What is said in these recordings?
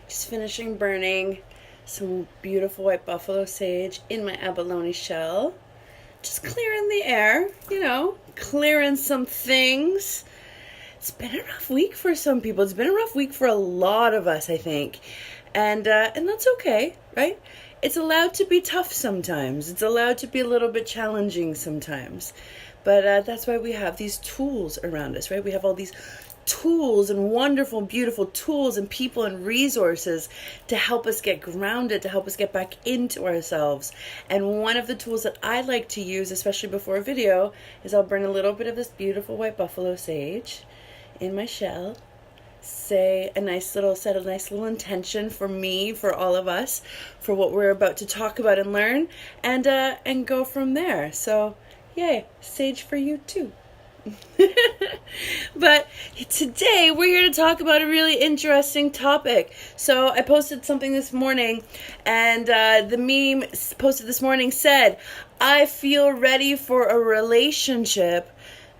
Just finishing burning some beautiful white buffalo sage in my abalone shell. Just clearing the air, clearing some things. It's been a rough week for some people. It's been a rough week for a lot of us, I think. And that's okay, right? It's allowed to be tough sometimes. It's allowed to be a little bit challenging sometimes. But that's why we have these tools around us, right? We have all these tools and wonderful, beautiful tools and people and resources to help us get grounded, to help us get back into ourselves. And one of the tools that I like to use, especially before a video, is I'll burn a little bit of this beautiful white buffalo sage in my shell. Set a nice little intention for me, for all of us, for what we're about to talk about and learn, and go from there. So, yay, sage for you too. But today we're here to talk about a really interesting topic. So I posted something this morning, and the meme posted this morning said, "I feel ready for a relationship,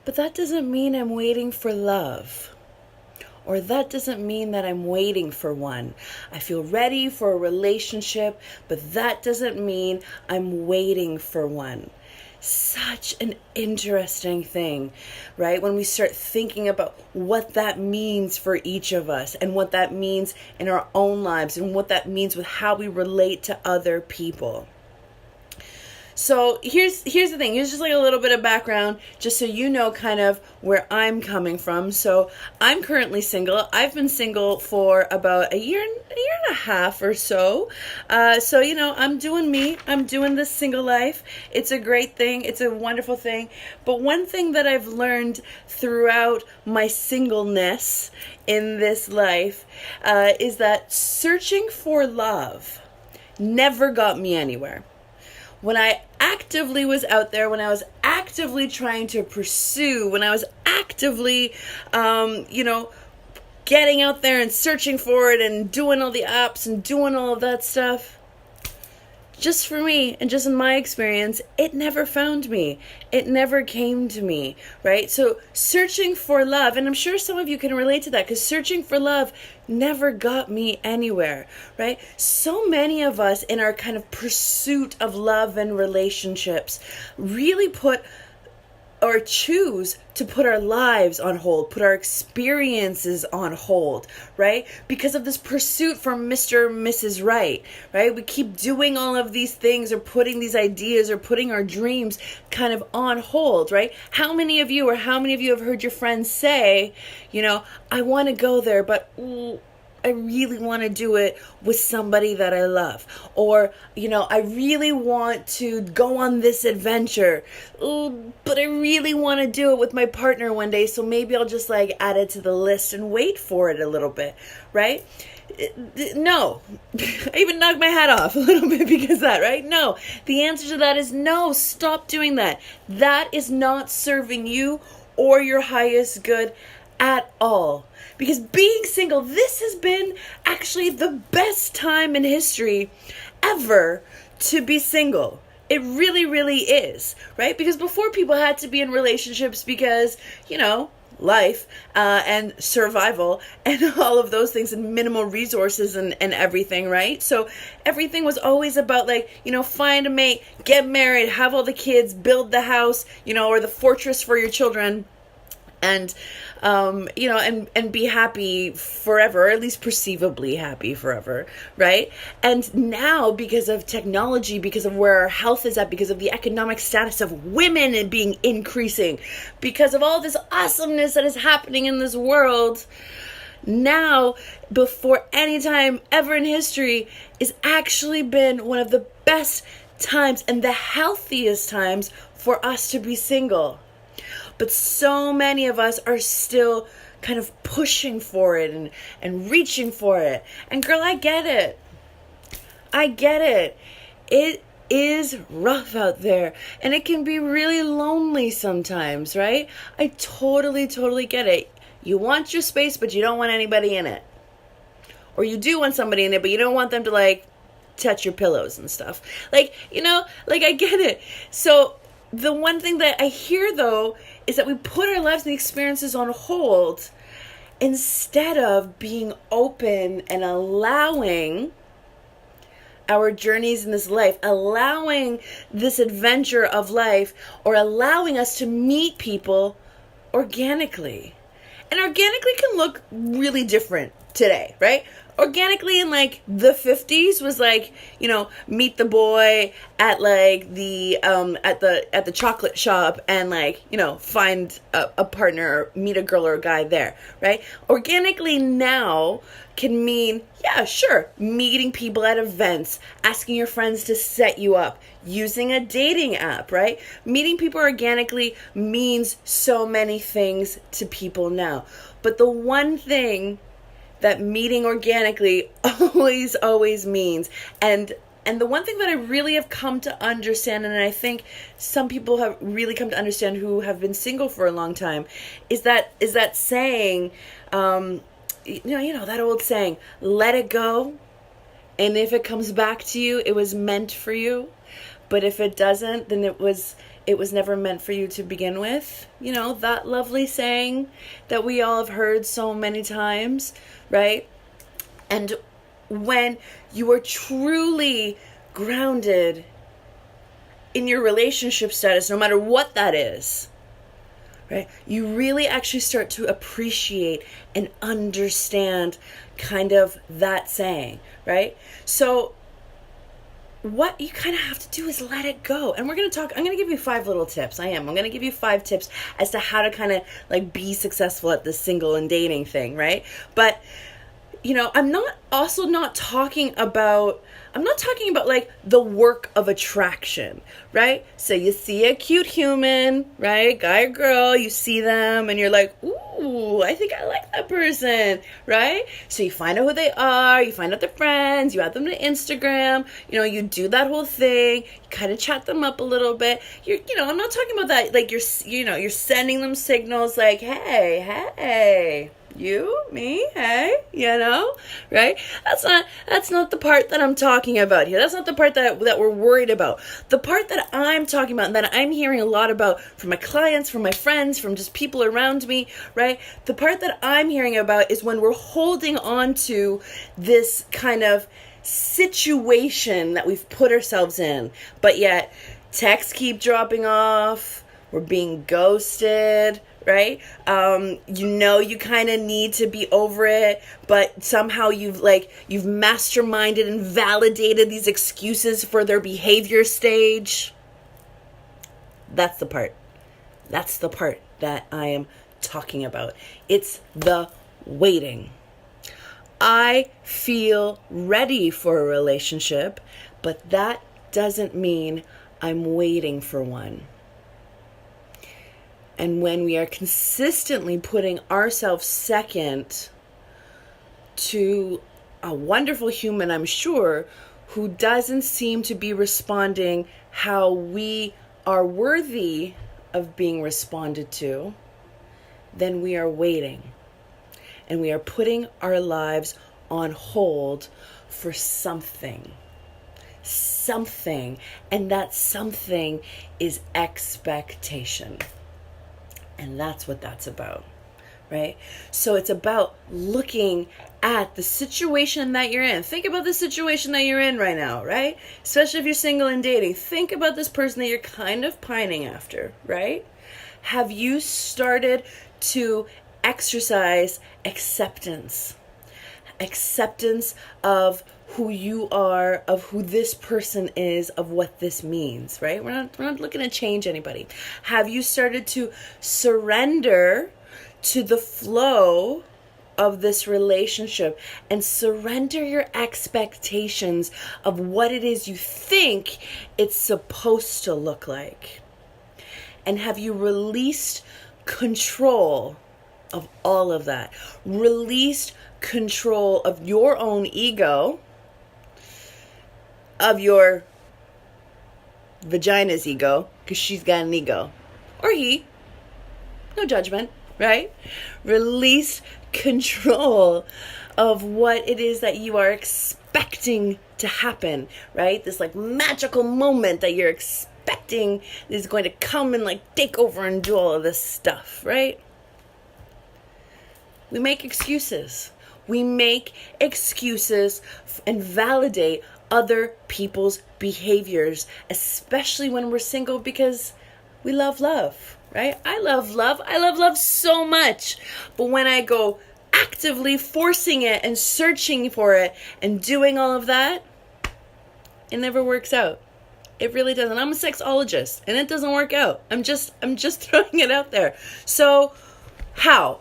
but that doesn't mean I'm waiting for love." Or that doesn't mean that I'm waiting for one. I feel ready for a relationship, but that doesn't mean I'm waiting for one. Such an interesting thing, right? When we start thinking about what that means for each of us and what that means in our own lives and what that means with how we relate to other people. So here's the thing. Here's just like a little bit of background, just so you know kind of where I'm coming from. So I'm currently single. I've been single for about a year and a half or so. So I'm doing me. I'm doing this single life. It's a great thing. It's a wonderful thing. But one thing that I've learned throughout my singleness in this life is that searching for love never got me anywhere. When I actively was out there, when I was actively trying to pursue, when I was actively, getting out there and searching for it and doing all the apps and doing all of that stuff, just for me and just in my experience, it never found me. It never came to me, right? So searching for love, and I'm sure some of you can relate to that, because searching for love never got me anywhere, right? So many of us in our kind of pursuit of love and relationships really put or choose to put our lives on hold, put our experiences on hold, right? Because of this pursuit for Mr. or Mrs. Right, right? We keep doing all of these things or putting these ideas or putting our dreams kind of on hold, right? How many of you have heard your friends say, I want to go there, but I really want to do it with somebody that I love. Or, I really want to go on this adventure, but I really want to do it with my partner one day, so maybe I'll just add it to the list and wait for it a little bit, right? No. I even knocked my hat off a little bit because of that, right? No. The answer to that is no. Stop doing that. That is not serving you or your highest good at all. Because being single, this has been actually the best time in history ever to be single. It really, really is, right? Because before, people had to be in relationships because, life and survival and all of those things and minimal resources and everything, right? So everything was always about find a mate, get married, have all the kids, build the house, or the fortress for your children. And, and be happy forever, or at least perceivably happy forever, right? And now, because of technology, because of where our health is at, because of the economic status of women and being increasing, because of all this awesomeness that is happening in this world, now, before any time ever in history, is actually been one of the best times and the healthiest times for us to be single. But so many of us are still kind of pushing for it and reaching for it. And girl, I get it. It is rough out there. And it can be really lonely sometimes, right? I totally get it. You want your space, but you don't want anybody in it. Or you do want somebody in it, but you don't want them to touch your pillows and stuff. I get it. So the one thing that I hear though is that we put our lives and experiences on hold, instead of being open and allowing our journeys in this life, allowing this adventure of life, or allowing us to meet people organically. And organically can look really different today, right? Organically in like the 50s was like, meet the boy at like the at the chocolate shop and like, find a partner, meet a girl or a guy there, right? Organically now can mean, yeah, sure, meeting people at events, asking your friends to set you up, using a dating app, right? Meeting people organically means so many things to people now. But the one thing that meeting organically always means, and the one thing that I really have come to understand, and I think some people have really come to understand who have been single for a long time, is that saying, that old saying, let it go, and if it comes back to you, it was meant for you, but if it doesn't, then it was never meant for you to begin with. That lovely saying that we all have heard so many times, right? And when you are truly grounded in your relationship status, no matter what that is, right, you really actually start to appreciate and understand kind of that saying, right? So what you kind of have to do is let it go. And I'm going to give you 5 little tips. I'm going to give you 5 tips as to how to kind of like be successful at this single and dating thing, right? But, I'm not talking about like the work of attraction, right? So you see a cute human, right? Guy or girl, you see them and you're like, ooh, I think I like that person, right? So you find out who they are, you find out their friends, you add them to Instagram, you do that whole thing, you kind of chat them up a little bit. I'm not talking about that, like you're sending them signals like, hey, you, me, hey, right? That's not the part that I'm talking about here. That's not the part that we're worried about. The part that I'm talking about and that I'm hearing a lot about from my clients, from my friends, from just people around me, right? The part that I'm hearing about is when we're holding on to this kind of situation that we've put ourselves in, but yet texts keep dropping off, we're being ghosted, right? You kind of need to be over it, but somehow you've masterminded and validated these excuses for their behavior stage. That's the part that I am talking about. It's the waiting. I feel ready for a relationship, but that doesn't mean I'm waiting for one. And when we are consistently putting ourselves second to a wonderful human, I'm sure, who doesn't seem to be responding how we are worthy of being responded to, then we are waiting. And we are putting our lives on hold for something. And that something is expectation. And that's what that's about, right? So it's about looking at the situation that you're in. Think about the situation that you're in right now, right? Especially if you're single and dating. Think about this person that you're kind of pining after, right? Have you started to exercise acceptance? Acceptance of who you are, of who this person is, of what this means, right? We're not looking to change anybody. Have you started to surrender to the flow of this relationship and surrender your expectations of what it is you think it's supposed to look like? And have you released control of all of that? Released control of your own ego, of your vagina's ego, because she's got an ego, or he, no judgment, right? Release control of what it is that you are expecting to happen, right? This like magical moment that you're expecting is going to come and like take over and do all of this stuff, right? We make excuses. We make excuses and validate other people's behaviors, especially when we're single, because we love love, right? I love love. I love love so much. But when I go actively forcing it and searching for it and doing all of that, it never works out. It really doesn't. I'm a sexologist and it doesn't work out. I'm just throwing it out there. So how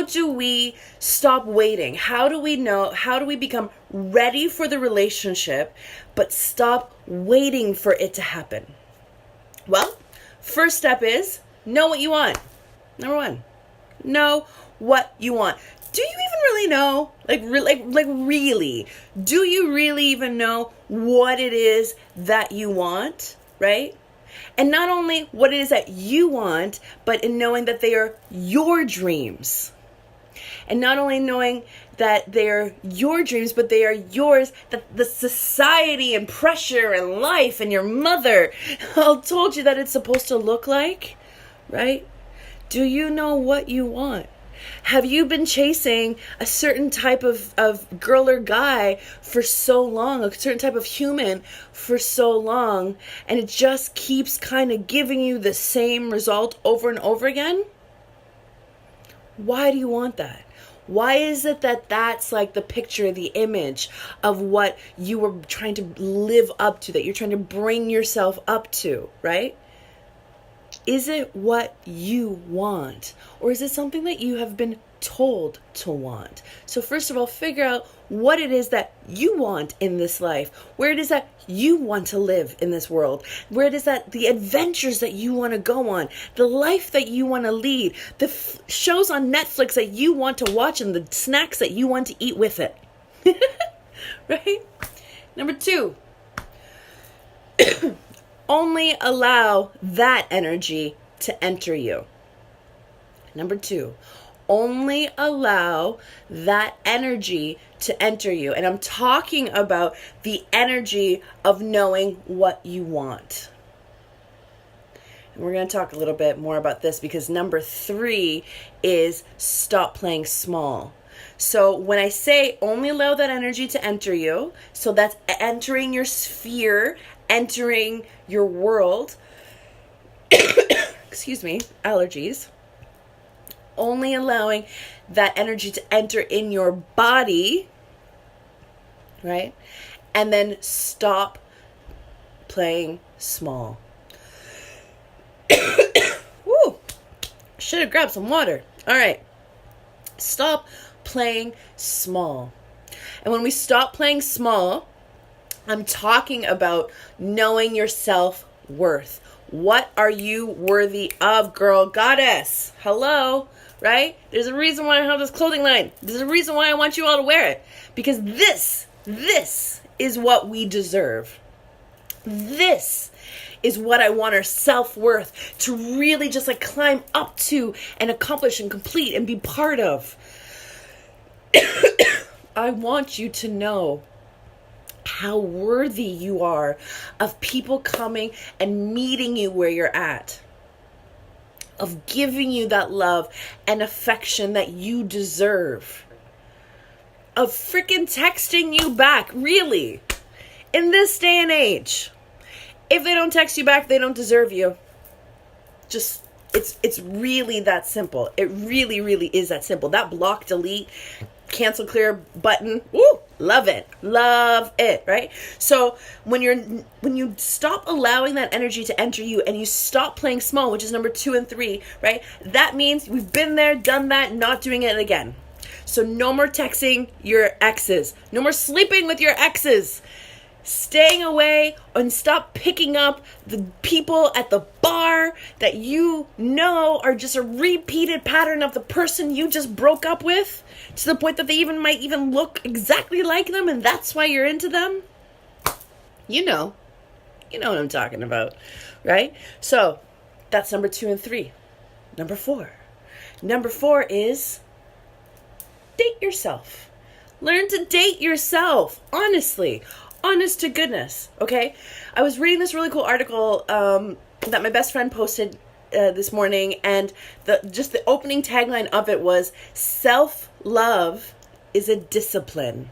do we stop waiting? How do we become ready for the relationship, but stop waiting for it to happen? Well, first step is know what you want. Number one, know what you want. Do you even really know? Like really? Do you really even know what it is that you want, right? And not only what it is that you want, but in knowing that they are your dreams. And not only knowing that they are your dreams, but they are yours, that the society and pressure and life and your mother all told you that it's supposed to look like, right? Do you know what you want? Have you been chasing a certain type of girl or guy for so long, a certain type of human for so long, and it just keeps kind of giving you the same result over and over again? Why do you want that? Why is it that that's like the picture, the image of what you were trying to live up to, that you're trying to bring yourself up to, right? Is it what you want? Or is it something that you have been told to want? So first of all, figure out what it is that you want in this life, where it is that you want to live in this world, where it is that the adventures that you want to go on, the life that you want to lead, the shows on Netflix that you want to watch, and the snacks that you want to eat with it. Right? Number 2. Only allow that energy to enter you. Number 2, only allow that energy to enter you. And I'm talking about the energy of knowing what you want. And we're going to talk a little bit more about this because number 3 is stop playing small. So when I say only allow that energy to enter you, so that's entering your sphere, entering your world, excuse me, allergies, only allowing that energy to enter in your body, right? And then stop playing small. Woo! Should have grabbed some water. All right. Stop playing small. And when we stop playing small, I'm talking about knowing your self-worth. What are you worthy of, girl goddess? Hello, right? There's a reason why I have this clothing line. There's a reason why I want you all to wear it. Because this is what we deserve. This is what I want our self-worth to really just like climb up to and accomplish and complete and be part of. I want you to know how worthy you are of people coming and meeting you where you're at, of giving you that love and affection that you deserve, of freaking texting you back, really, in this day and age. If they don't text you back, they don't deserve you. Just, it's really that simple. It really, really is that simple. That block, delete, cancel, clear button, woo, love it, right? So when you stop allowing that energy to enter you and you stop playing small, which is number 2 and 3, right? That means we've been there, done that, not doing it again. So no more texting your exes, no more sleeping with your exes, staying away, and stop picking up the people at the bar that you know are just a repeated pattern of the person you just broke up with, to the point that they might even look exactly like them, and that's why you're into them. You know what I'm talking about, right? So that's number 2 and 3. Number 4 is date yourself. Learn to date yourself, honestly. Honest to goodness, okay? I was reading this really cool article that my best friend posted this morning, and the opening tagline of it was, self-love is a discipline.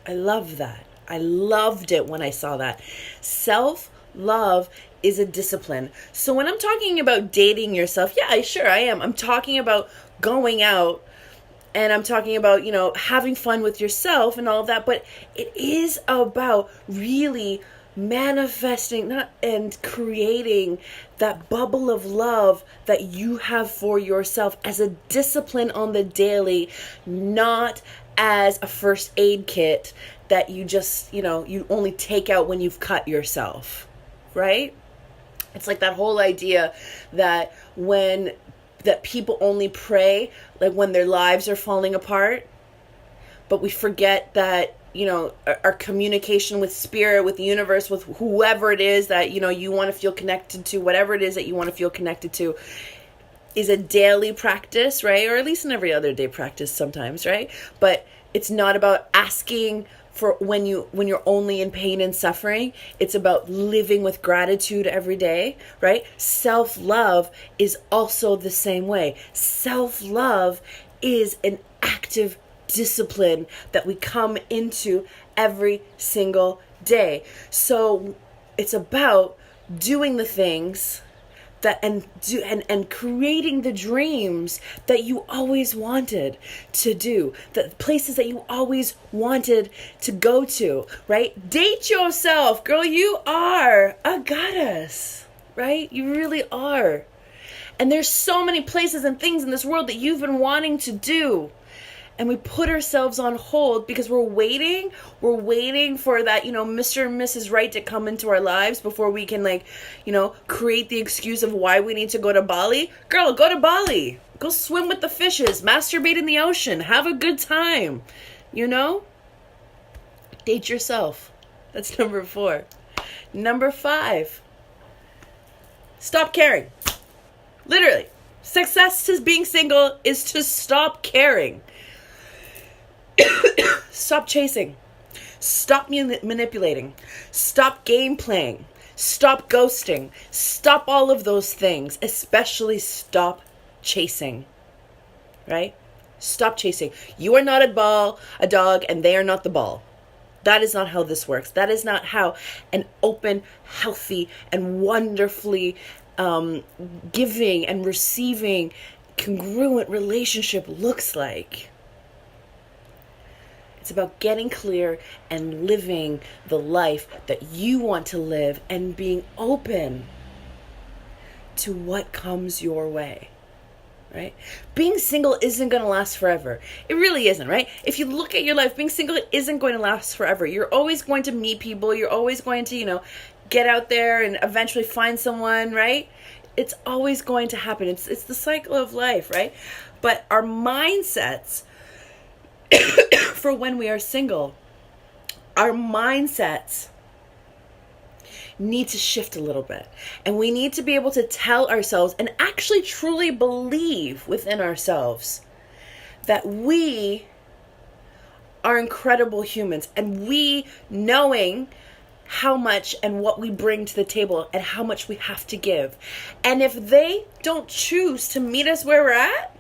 I love that. I loved it when I saw that. Self-love is a discipline. So when I'm talking about dating yourself, yeah, sure I am. I'm talking about going out, and I'm talking about, having fun with yourself and all of that, but it is about really manifesting and creating that bubble of love that you have for yourself as a discipline on the daily, not as a first aid kit that you just, you only take out when you've cut yourself, right? It's like that whole idea that people only pray like when their lives are falling apart, but we forget that, our communication with spirit, with the universe, with whoever it is that, you want to feel connected to, whatever it is that you want to feel connected to, is a daily practice, right? Or at least an every other day practice sometimes, right? But it's not about asking for when you're only in pain and suffering. It's about living with gratitude every day, right? Self-love is also the same way. Self-love is an active discipline that we come into every single day. So it's about doing the things that and creating the dreams that you always wanted to do, the places that you always wanted to go to, right? Date yourself, girl. You are a goddess, right? You really are. And there's so many places and things in this world that you've been wanting to do. And we put ourselves on hold because we're waiting for that, Mr. and Mrs. Right to come into our lives before we can, create the excuse of why we need to go to Bali. Girl, go to Bali. Go swim with the fishes. Masturbate in the ocean. Have a good time. Date yourself. That's number 4. Number 5. Stop caring. Literally. Success to being single is to stop caring. Stop chasing. Stop manipulating. Stop game playing. Stop ghosting. Stop all of those things. Especially stop chasing. Right? Stop chasing. You are not a dog, and they are not the ball. That is not how this works. That is not how an open, healthy, and wonderfully giving and receiving congruent relationship looks like. It's about getting clear and living the life that you want to live and being open to what comes your way, right? Being single isn't going to last forever. It really isn't, right? If you look at your life, being single isn't going to last forever. You're always going to meet people. You're always going to, get out there and eventually find someone, right? It's always going to happen. It's the cycle of life, right? But our mindsets for when we are single, our mindsets need to shift a little bit. And we need to be able to tell ourselves and actually truly believe within ourselves that we are incredible humans, and we knowing how much and what we bring to the table and how much we have to give. And if they don't choose to meet us where we're at,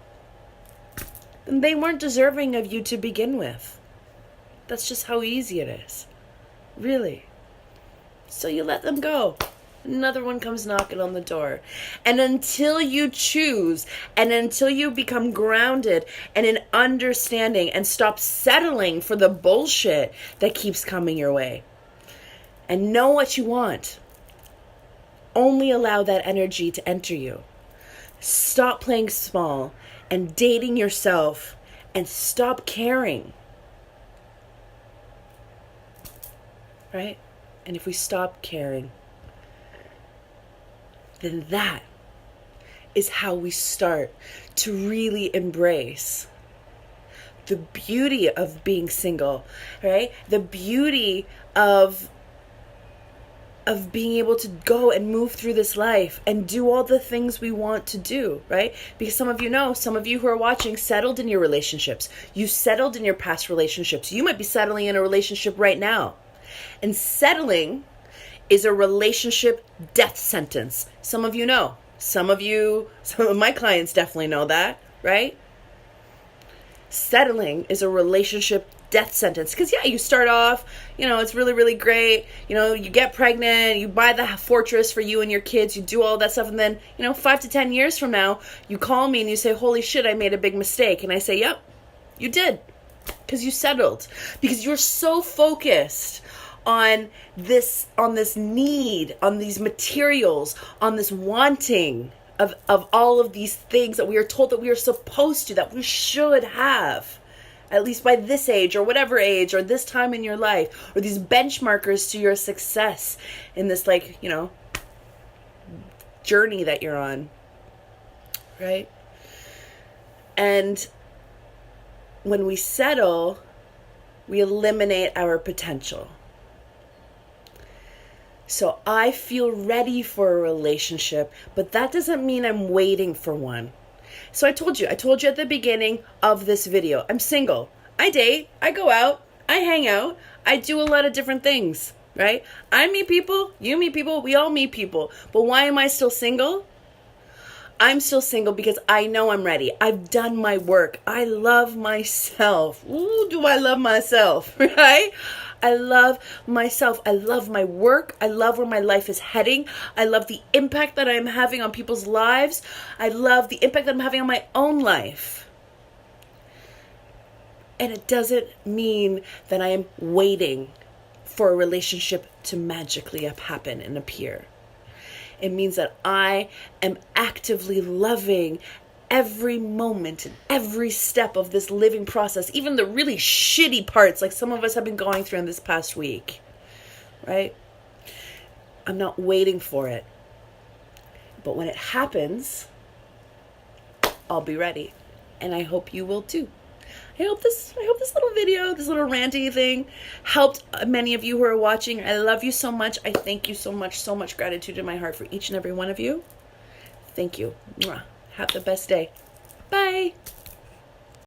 then they weren't deserving of you to begin with. That's just how easy it is. Really. So you let them go. Another one comes knocking on the door. And until you choose, and until you become grounded and in understanding and stop settling for the bullshit that keeps coming your way, and know what you want, only allow that energy to enter you. Stop playing small and dating yourself, and stop caring. Right? And if we stop caring, then that is how we start to really embrace the beauty of being single, right? The beauty of being able to go and move through this life and do all the things we want to do, right? Because some of you who are watching settled in your relationships. You settled in your past relationships. You might be settling in a relationship right now. And settling is a relationship death sentence. Some of you know. Some of my clients definitely know that, right? Settling is a relationship death sentence. Because, yeah, you start off, it's really, really great. You get pregnant, you buy the fortress for you and your kids, you do all that stuff. And then, 5 to 10 years from now, you call me and you say, holy shit, I made a big mistake. And I say, yep, you did. Because you settled. Because you're so focused on this need, on these materials, on this wanting of all of these things that we are told that we are supposed to, that we should have, at least by this age or whatever age or this time in your life, or these benchmarkers to your success in this journey that you're on, right? And when we settle, we eliminate our potential. So I feel ready for a relationship, but that doesn't mean I'm waiting for one. So I told you at the beginning of this video, I'm single. I date, I go out, I hang out, I do a lot of different things, right? I meet people, you meet people, we all meet people. But why am I still single? I'm still single because I know I'm ready. I've done my work. I love myself. Ooh, do I love myself, right? I love myself. I love my work. I love where my life is heading. I love the impact that I'm having on people's lives. I love the impact that I'm having on my own life. And it doesn't mean that I am waiting for a relationship to magically happen and appear. It means that I am actively loving every moment and every step of this living process, even the really shitty parts like some of us have been going through in this past week, right? I'm not waiting for it. But when it happens, I'll be ready. And I hope you will too. I hope this little video, this little ranty thing helped many of you who are watching. I love you so much. I thank you so much gratitude in my heart for each and every one of you. Thank you. Mwah. Have the best day. Bye.